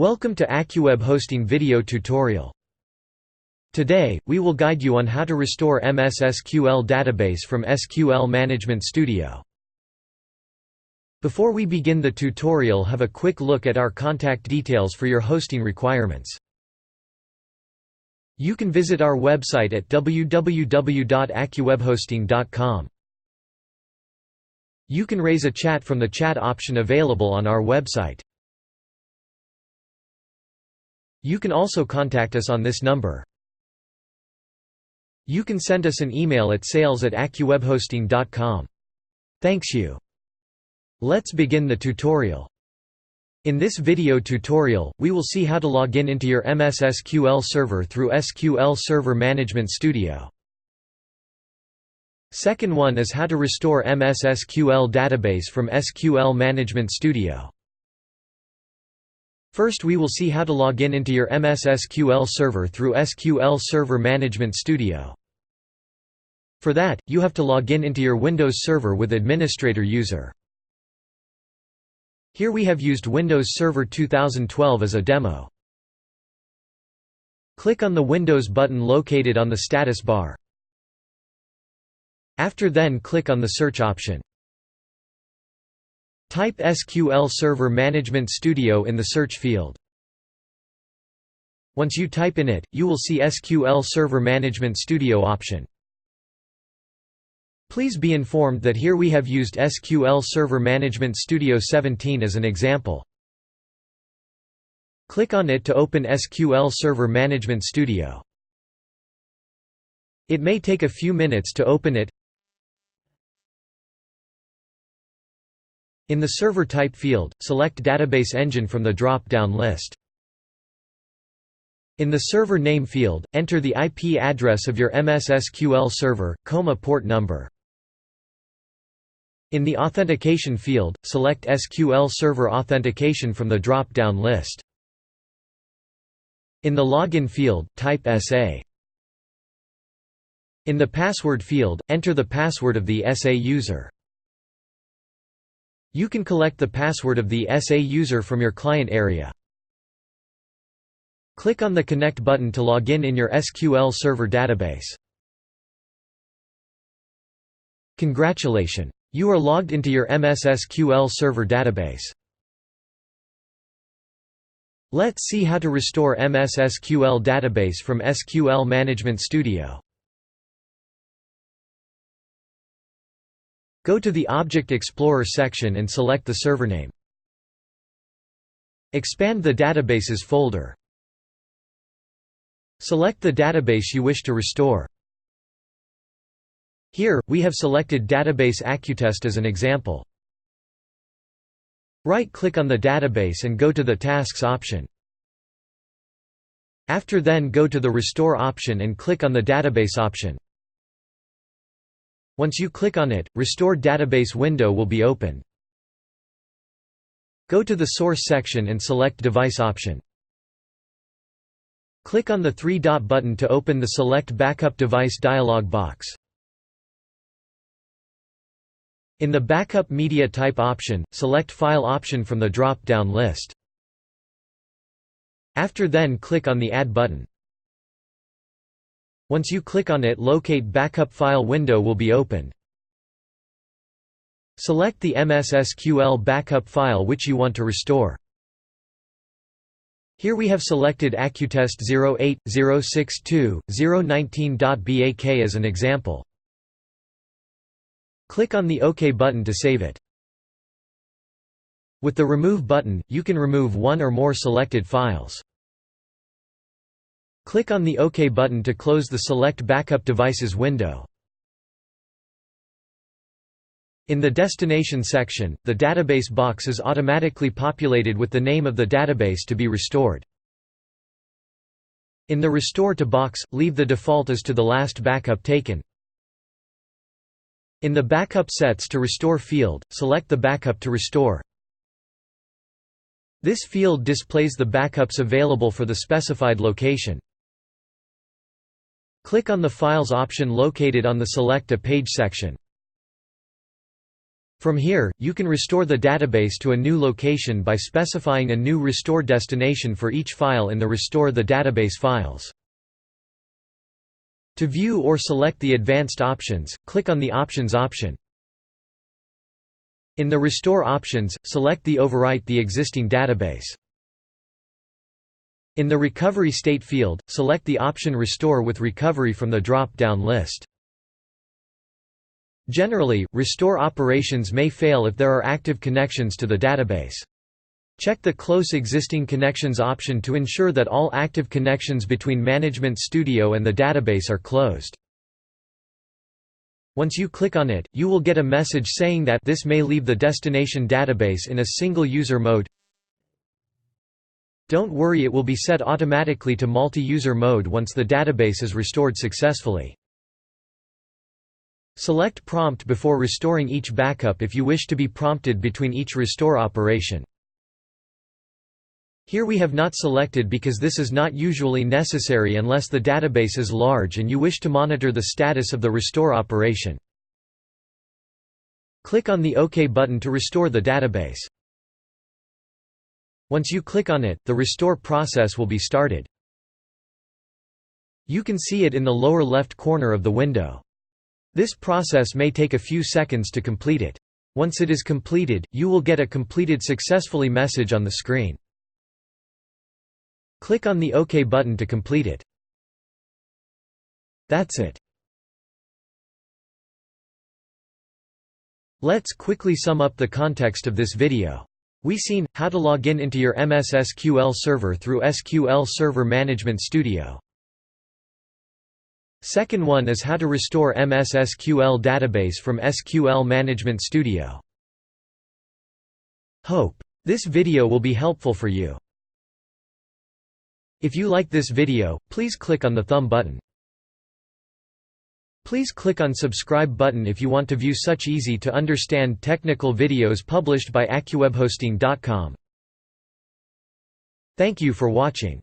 Welcome to AccuWeb Hosting video tutorial. Today, we will guide you on how to restore MSSQL database from SQL Management Studio. Before we begin the tutorial, have a quick look at our contact details for your hosting requirements. You can visit our website at www.accuwebhosting.com. You can raise a chat from the chat option available on our website. You can also contact us on this number. You can send us an email at sales@accuwebhosting.com. Thanks you. Let's begin the tutorial. In this video tutorial, we will see how to log in into your MSSQL Server through SQL Server Management Studio. Second one is how to restore MSSQL database from SQL Management Studio. First, we will see how to log in into your MSSQL Server through SQL Server Management Studio. For that, you have to log in into your Windows Server with administrator user. Here we have used Windows Server 2012 as a demo. Click on the Windows button located on the status bar. After then click on the search option. Type SQL Server Management Studio in the search field. Once you type in it, you will see SQL Server Management Studio option. Please be informed that here we have used SQL Server Management Studio 17 as an example. Click on it to open SQL Server Management Studio. It may take a few minutes to open it. In the server type field, select Database Engine from the drop-down list. In the server name field, enter the IP address of your MSSQL server, port number. In the authentication field, select SQL Server Authentication from the drop-down list. In the login field, type SA. In the password field, enter the password of the SA user. You can collect the password of the SA user from your client area. Click on the Connect button to log in your SQL Server database. Congratulations! You are logged into your MSSQL Server database. Let's see how to restore MSSQL database from SQL Management Studio. Go to the Object Explorer section and select the server name. Expand the Databases folder. Select the database you wish to restore. Here, we have selected Database AccuTest as an example. Right-click on the database and go to the Tasks option. After then go to the Restore option and click on the Database option. Once you click on it, Restore Database window will be opened. Go to the Source section and select Device option. Click on the three-dot button to open the Select Backup Device dialog box. In the Backup Media Type option, select File option from the drop-down list. After then click on the Add button. Once you click on it, locate Backup File window will be opened. Select the MSSQL backup file which you want to restore. Here we have selected AccuTest 08.062.019.bak as an example. Click on the OK button to save it. With the Remove button, you can remove one or more selected files. Click on the OK button to close the Select Backup Devices window. In the Destination section, the database box is automatically populated with the name of the database to be restored. In the Restore to box, leave the default as to the last backup taken. In the Backup Sets to Restore field, select the backup to restore. This field displays the backups available for the specified location. Click on the Files option located on the Select a Page section. From here, you can restore the database to a new location by specifying a new restore destination for each file in the Restore the Database files. To view or select the advanced options, click on the Options option. In the Restore options, select the Overwrite the existing database. In the Recovery State field, select the option Restore with Recovery from the drop-down list. Generally, restore operations may fail if there are active connections to the database. Check the Close Existing Connections option to ensure that all active connections between Management Studio and the database are closed. Once you click on it, you will get a message saying that this may leave the destination database in a single user mode. Don't worry, it will be set automatically to multi-user mode once the database is restored successfully. Select Prompt before restoring each backup if you wish to be prompted between each restore operation. Here we have not selected because this is not usually necessary unless the database is large and you wish to monitor the status of the restore operation. Click on the OK button to restore the database. Once you click on it, the restore process will be started. You can see it in the lower left corner of the window. This process may take a few seconds to complete it. Once it is completed, you will get a completed successfully message on the screen. Click on the OK button to complete it. That's it. Let's quickly sum up the context of this video. We seen how to log in into your MSSQL server through SQL Server Management Studio. Second one is how to restore MSSQL database from SQL Management Studio. Hope this video will be helpful for you. If you like this video, please click on the thumb button. Please click on subscribe button if you want to view such easy to understand technical videos published by AccuWebHosting.com. Thank you for watching.